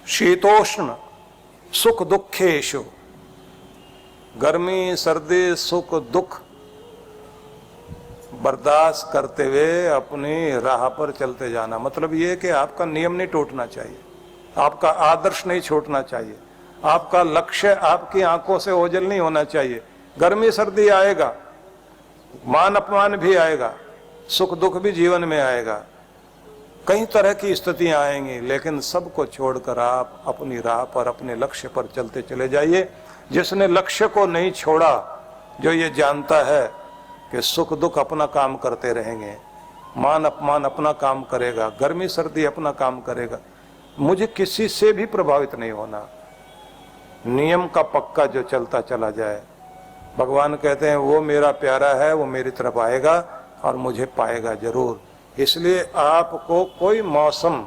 शीतोष्ण सुख दुखेशु, गर्मी सर्दी सुख दुख बर्दाश्त करते हुए अपनी राह पर चलते जाना। मतलब ये कि आपका नियम नहीं टूटना चाहिए, आपका आदर्श नहीं छूटना चाहिए, आपका लक्ष्य आपकी आंखों से ओझल नहीं होना चाहिए। गर्मी सर्दी आएगा, मान अपमान भी आएगा, सुख दुख भी जीवन में आएगा, कई तरह की स्थितियां आएंगी, लेकिन सबको छोड़कर आप अपनी राह पर अपने लक्ष्य पर चलते चले जाइए। जिसने लक्ष्य को नहीं छोड़ा, जो ये जानता है कि सुख दुख अपना काम करते रहेंगे, मान अपमान अपना काम करेगा, गर्मी सर्दी अपना काम करेगा, मुझे किसी से भी प्रभावित नहीं होना, नियम का पक्का जो चलता चला जाए। भगवान कहते हैं वो मेरा प्यारा है, वो मेरी तरफ आएगा और मुझे पाएगा जरूर। इसलिए आपको कोई मौसम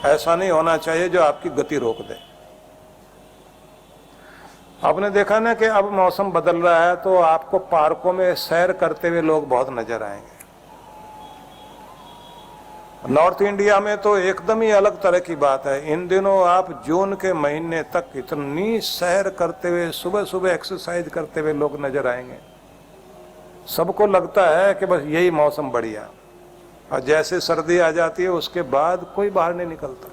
ऐसा नहीं होना चाहिए जो आपकी गति रोक दे। आपने देखा ना कि अब मौसम बदल रहा है तो आपको पार्कों में सैर करते हुए लोग बहुत नजर आएंगे। नॉर्थ इंडिया में तो एकदम ही अलग तरह की बात है। इन दिनों आप जून के महीने तक इतनी सैर करते हुए, सुबह सुबह एक्सरसाइज करते हुए लोग नजर आएंगे। सबको लगता है कि बस यही मौसम बढ़िया, और जैसे सर्दी आ जाती है उसके बाद कोई बाहर नहीं निकलता।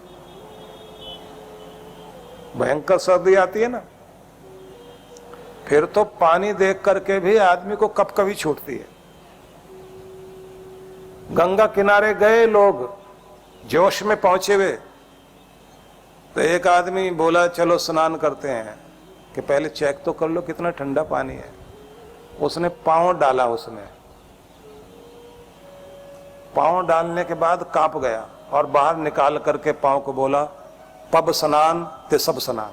भयंकर सर्दी आती है ना, फिर तो पानी देख करके भी आदमी को कभी छूटती है। गंगा किनारे गए लोग जोश में पहुंचे हुए, तो एक आदमी बोला चलो स्नान करते हैं, कि पहले चेक तो कर लो कितना ठंडा पानी है। उसने पांव डाला, उसने पांव डालने के बाद कांप गया और बाहर निकाल करके पांव को बोला पब स्नान ते सब स्नान।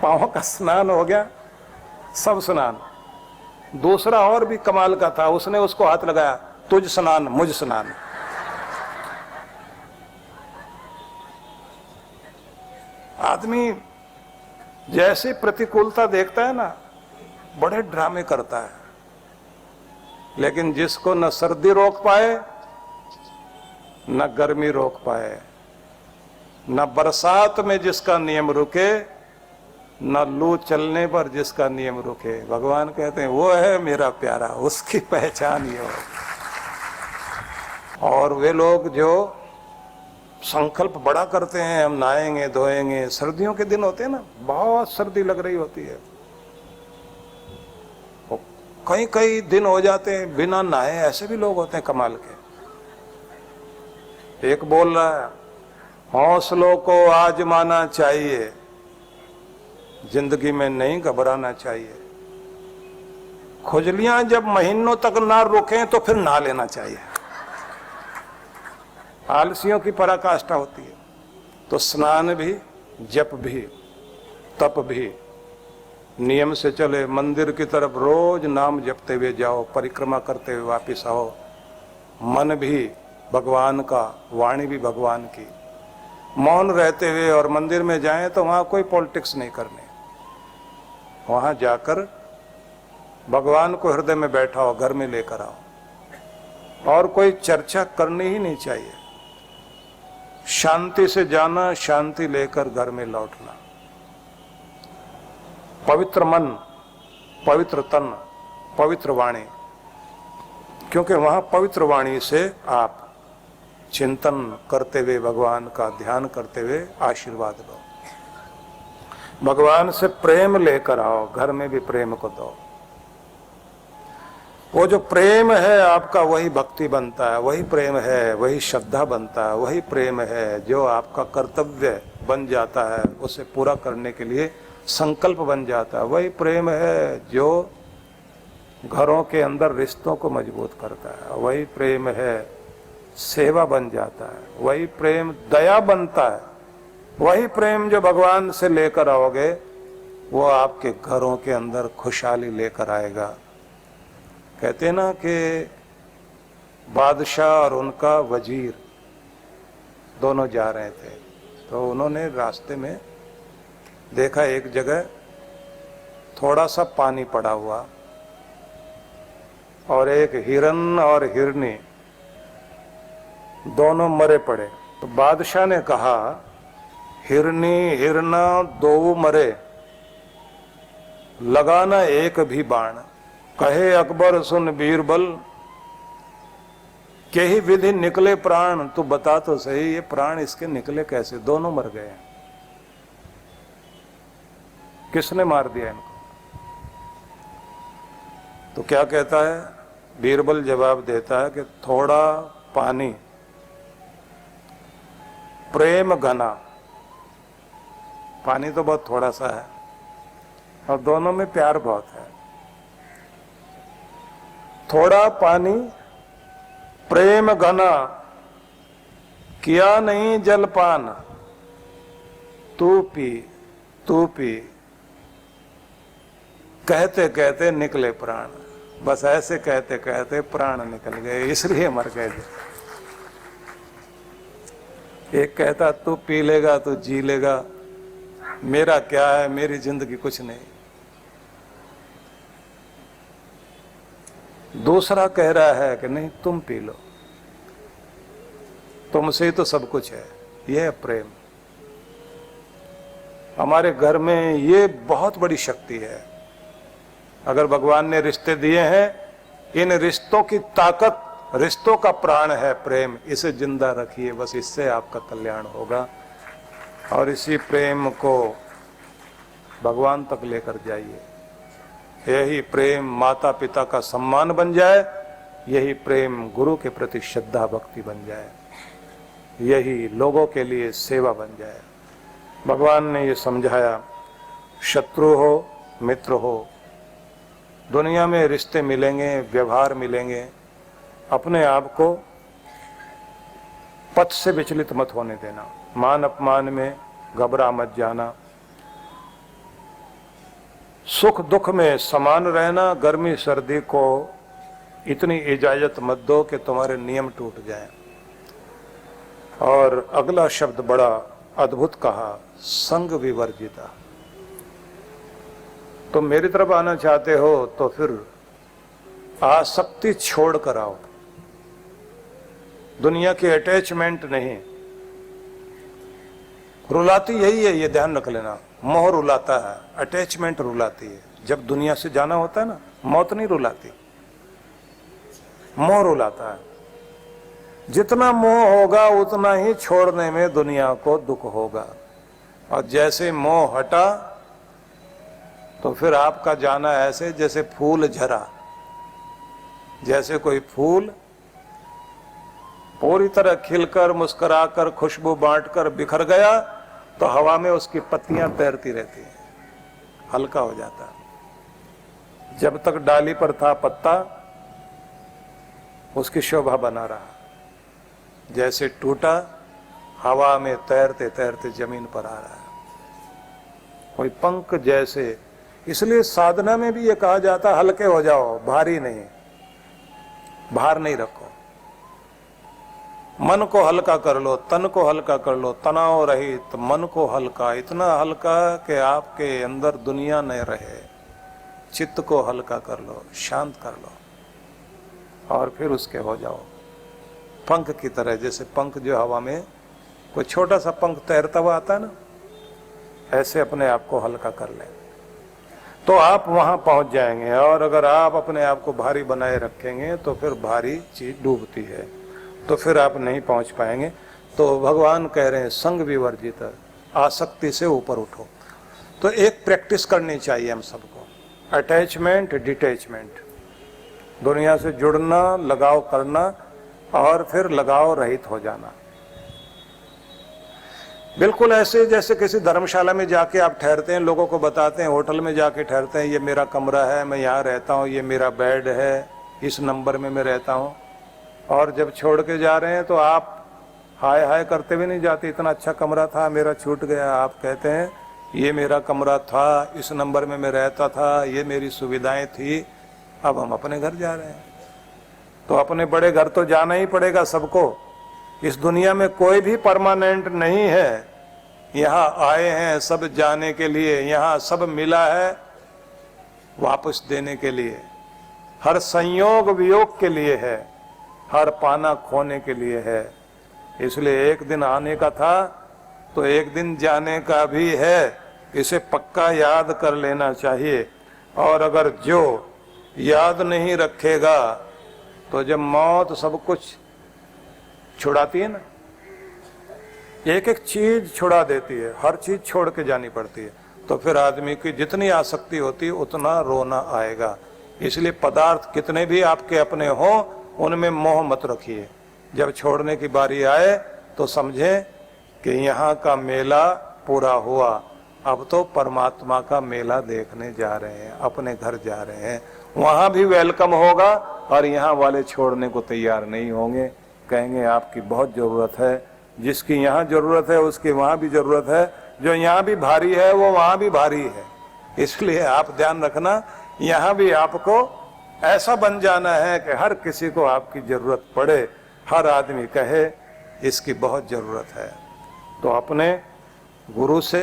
पांव का स्नान हो गया, सब स्नान। दूसरा और भी कमाल का था, उसने उसको हाथ लगाया, तुझ स्नान मुझ स्नान। आदमी जैसे प्रतिकूलता देखता है ना, बड़े ड्रामे करता है, लेकिन जिसको न सर्दी रोक पाए, न गर्मी रोक पाए, न बरसात में जिसका नियम रुके, न लू चलने पर जिसका नियम रुके, भगवान कहते हैं वो है मेरा प्यारा, उसकी पहचान ये हो। और वे लोग जो संकल्प बड़ा करते हैं, हम नहाएंगे धोएंगे, सर्दियों के दिन होते हैं ना, बहुत सर्दी लग रही होती है, कई कई दिन हो जाते हैं बिना नहाए, ऐसे भी लोग होते हैं कमाल के। एक बोल रहा है हौसलों को आजमाना चाहिए, जिंदगी में नहीं घबराना चाहिए। खुजलियां जब महीनों तक ना रुके तो फिर नहा लेना चाहिए। आलसियों की पराकाष्ठा होती है। तो स्नान भी, जप भी, तप भी, नियम से चले। मंदिर की तरफ रोज नाम जपते हुए जाओ, परिक्रमा करते हुए वापिस आओ। मन भी भगवान का, वाणी भी भगवान की। मौन रहते हुए और मंदिर में जाएं तो वहां कोई पॉलिटिक्स नहीं करनी, वहां जाकर भगवान को हृदय में बैठाओ, घर में लेकर आओ, और कोई चर्चा करनी ही नहीं चाहिए। शांति से जाना, शांति लेकर घर में लौटना। पवित्र मन, पवित्र तन, पवित्र वाणी, क्योंकि वहां पवित्र वाणी से आप चिंतन करते हुए, भगवान का ध्यान करते हुए आशीर्वाद लो। भगवान से प्रेम लेकर आओ, घर में भी प्रेम को दो। वो जो प्रेम है आपका, वही भक्ति बनता है, वही प्रेम है, वही श्रद्धा बनता है, वही प्रेम है जो आपका कर्तव्य बन जाता है, उसे पूरा करने के लिए संकल्प बन जाता है। वही प्रेम है जो घरों के अंदर रिश्तों को मजबूत करता है। वही प्रेम है सेवा बन जाता है। वही प्रेम दया बनता है। वही प्रेम जो भगवान से लेकर आओगे, वो आपके घरों के अंदर खुशहाली लेकर आएगा। कहते हैं ना कि बादशाह और उनका वजीर दोनों जा रहे थे, तो उन्होंने रास्ते में देखा एक जगह थोड़ा सा पानी पड़ा हुआ, और एक हिरन और हिरनी दोनों मरे पड़े। तो बादशाह ने कहा, हिरनी हिरना दो मरे, लगाना एक भी बाण। कहे अकबर सुन बीरबल, के ही विधि निकले प्राण। तू बता तो सही, ये प्राण इसके निकले कैसे? दोनों मर गए। किसने मार दिया इनको? तो क्या कहता है बीरबल? जवाब देता है कि थोड़ा पानी प्रेम घना। पानी तो बहुत थोड़ा सा है और दोनों में प्यार बहुत है। थोड़ा पानी प्रेम घना, किया नहीं जलपान। तू पी तू पी, कहते कहते निकले प्राण। बस ऐसे कहते कहते प्राण निकल गए, इसलिए मर गए। एक कहता तू पी लेगा तो जी लेगा, मेरा क्या है, मेरी जिंदगी कुछ नहीं। दूसरा कह रहा है कि नहीं तुम पी लो, तुमसे ही तो सब कुछ है। यह है प्रेम। हमारे घर में ये बहुत बड़ी शक्ति है। अगर भगवान ने रिश्ते दिए हैं, इन रिश्तों की ताकत, रिश्तों का प्राण है प्रेम। इसे जिंदा रखिए, बस इससे आपका कल्याण होगा। और इसी प्रेम को भगवान तक लेकर जाइए। यही प्रेम माता पिता का सम्मान बन जाए, यही प्रेम गुरु के प्रति श्रद्धा भक्ति बन जाए, यही लोगों के लिए सेवा बन जाए। भगवान ने ये समझाया, शत्रु हो मित्र हो, दुनिया में रिश्ते मिलेंगे, व्यवहार मिलेंगे। अपने आप को पथ से विचलित मत होने देना, मान अपमान में घबरा मत जाना, सुख दुख में समान रहना। गर्मी सर्दी को इतनी इजाजत मत दो कि तुम्हारे नियम टूट जाएं। और अगला शब्द बड़ा अद्भुत कहा, संग विवर्जिता। तुम मेरी तरफ आना चाहते हो तो फिर आसक्ति छोड़ कर आओ, दुनिया की अटैचमेंट नहीं। रुलाती यही है, ये ध्यान रख लेना। मोह रुलाता है, अटैचमेंट रुलाती है। जब दुनिया से जाना होता है ना, मौत नहीं रुलाती, मोह रुलाता है। जितना मोह होगा उतना ही छोड़ने में दुनिया को दुख होगा। और जैसे मोह हटा तो फिर आपका जाना ऐसे जैसे फूल झरा। जैसे कोई फूल पूरी तरह खिलकर मुस्कुराकर खुशबू बांटकर बिखर गया तो हवा में उसकी पत्तियां तैरती रहती हैं, हल्का हो जाता है। जब तक डाली पर था पत्ता, उसकी शोभा बना रहा। जैसे टूटा, हवा में तैरते तैरते जमीन पर आ रहा है। कोई पंख जैसे। इसलिए साधना में भी ये कहा जाता, हल्के हो जाओ, भारी नहीं, भार नहीं रखो। मन को हल्का कर लो, तन को हल्का कर लो, तनाव रहित मन को हल्का, इतना हल्का कि आपके अंदर दुनिया न रहे। चित्त को हल्का कर लो, शांत कर लो और फिर उसके हो जाओ पंख की तरह। जैसे पंख जो हवा में कोई छोटा सा पंख तैरता हुआ आता है ना, ऐसे अपने आप को हल्का कर लें तो आप वहां पहुंच जाएंगे। और अगर आप अपने आप को भारी बनाए रखेंगे तो फिर भारी चीज डूबती है, तो फिर आप नहीं पहुंच पाएंगे। तो भगवान कह रहे हैं संग विवर्जित, आसक्ति से ऊपर उठो। तो एक प्रैक्टिस करनी चाहिए हम सबको, अटैचमेंट डिटैचमेंट, दुनिया से जुड़ना, लगाव करना और फिर लगाव रहित हो जाना। बिल्कुल ऐसे जैसे किसी धर्मशाला में जाके आप ठहरते हैं, लोगों को बताते हैं, होटल में जाके ठहरते हैं, ये मेरा कमरा है, मैं यहाँ रहता हूँ, ये मेरा बेड है, इस नंबर में मैं रहता हूँ। और जब छोड़ के जा रहे हैं तो आप हाय हाय करते हुए नहीं जाते, इतना अच्छा कमरा था मेरा छूट गया। आप कहते हैं ये मेरा कमरा था, इस नंबर में मैं रहता था, ये मेरी सुविधाएं थी, अब हम अपने घर जा रहे हैं। तो अपने बड़े घर तो जाना ही पड़ेगा सबको। इस दुनिया में कोई भी परमानेंट नहीं है। यहाँ आए हैं सब जाने के लिए, यहाँ सब मिला है वापस देने के लिए। हर संयोग वियोग के लिए है, हर पाना खोने के लिए है। इसलिए एक दिन आने का था तो एक दिन जाने का भी है, इसे पक्का याद कर लेना चाहिए। और अगर जो याद नहीं रखेगा तो जब मौत सब कुछ छुड़ाती है ना, एक एक चीज छुड़ा देती है, हर चीज छोड़ के जानी पड़ती है, तो फिर आदमी की जितनी आसक्ति होती है उतना रोना आएगा। इसलिए पदार्थ कितने भी आपके अपने हो उनमें मोह मत रखिए। जब छोड़ने की बारी आए तो समझें कि यहाँ का मेला पूरा हुआ, अब तो परमात्मा का मेला देखने जा रहे हैं, अपने घर जा रहे हैं। वहां भी वेलकम होगा और यहाँ वाले छोड़ने को तैयार नहीं होंगे, कहेंगे आपकी बहुत जरूरत है, जिसकी यहाँ जरूरत है उसकी वहां भी जरूरत है, जो यहाँ भी भारी है वो वहां भी भारी है। इसलिए आप ध्यान रखना, यहाँ भी आपको ऐसा बन जाना है कि हर किसी को आपकी जरूरत पड़े, हर आदमी कहे इसकी बहुत जरूरत है। तो अपने गुरु से,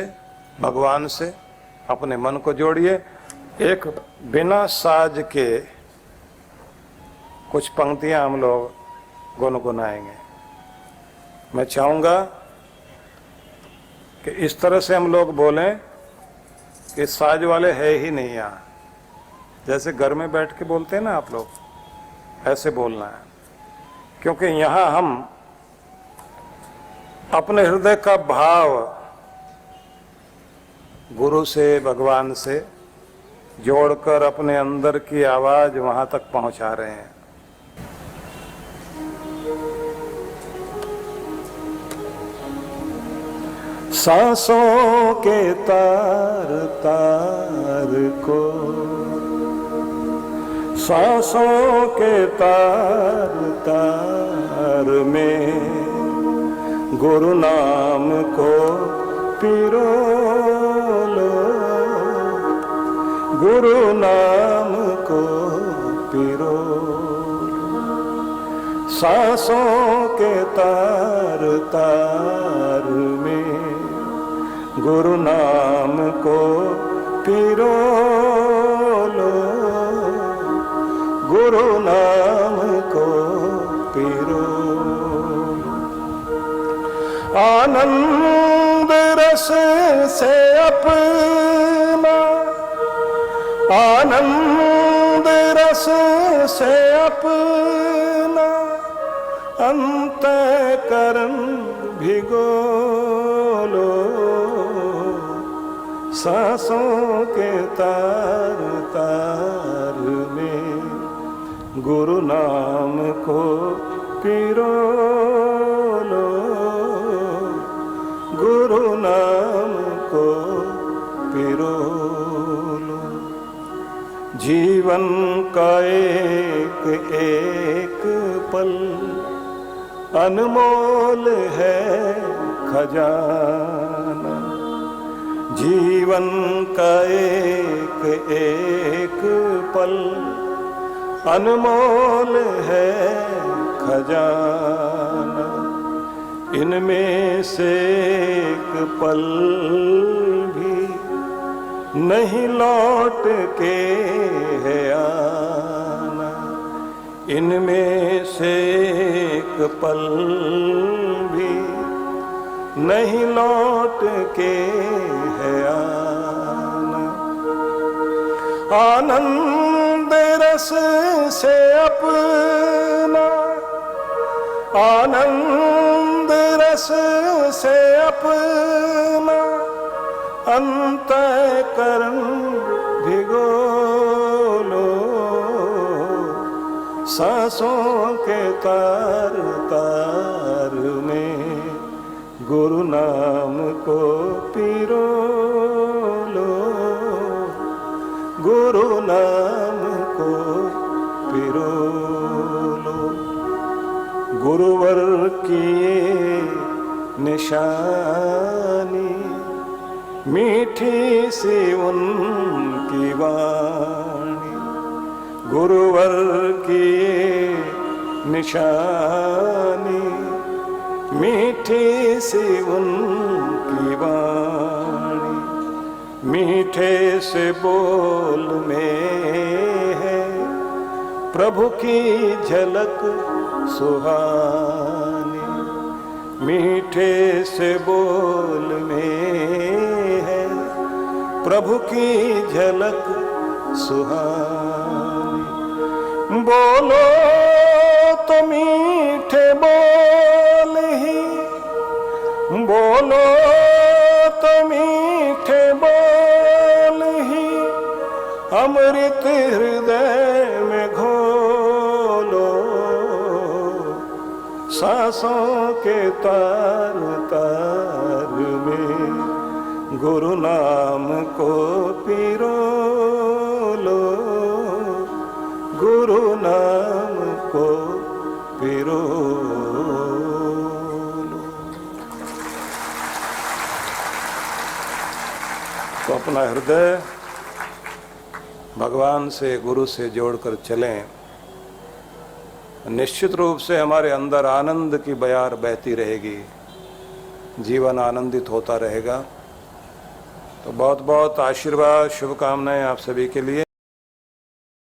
भगवान से अपने मन को जोड़िए। एक बिना साज के कुछ पंक्तियां हम लोग गुनगुनाएंगे। मैं चाहूंगा कि इस तरह से हम लोग बोलें कि साज वाले है ही नहीं यहाँ, जैसे घर में बैठ के बोलते हैं ना आप लोग, ऐसे बोलना है। क्योंकि यहाँ हम अपने हृदय का भाव गुरु से, भगवान से जोड़कर अपने अंदर की आवाज वहां तक पहुंचा रहे हैं। सांसों के तार तार को, सांसों के तार तार में गुरु नाम को पिरो लो, गुरु नाम को पिरो। सांसों के तार तार में गुरु नाम को पिरो लो, गुरु नाम को पिरो। आनंद रस से अपना, आनंद रस से अपना अंतःकरण भिगो लो। सांसों के तार तार में गुरु नाम को पिरो लो, गुरु नाम को पिरो लो। जीवन का एक एक पल अनमोल है खजाना, जीवन का एक एक पल अनमोल है खजाना। इनमें से एक पल भी नहीं लौट के है आना, इनमें से एक पल भी नहीं लौट के है आना। आनंद रस से अपना, आनंद रस से अपना अंतःकरण भिगो लो। सांसों के तार तार में गुरु नाम को पिरो लो, गुरु नाम को पिरो लो। गुरुवर की निशानी मीठी सी उनकी वाणी, गुरुवर की निशानी मीठी सी उनकी वाणी। मीठे से बोल में है प्रभु की झलक सुहानी, मीठे से बोल में है प्रभु की झलक सुहानी। बोलो तो मीठे बोल ही, बोलो तो मीठे बोल ही, अमृत हृदय में घोलो। सांसों के तार तार में गुरु नाम को पिरो लो, गुरु नाम को पिरो लो। तो अपना हृदय भगवान से, गुरु से जोड़कर चलें। निश्चित रूप से हमारे अंदर आनंद की बयार बहती रहेगी, जीवन आनंदित होता रहेगा। तो बहुत बहुत आशीर्वाद, शुभकामनाएं आप सभी के लिए।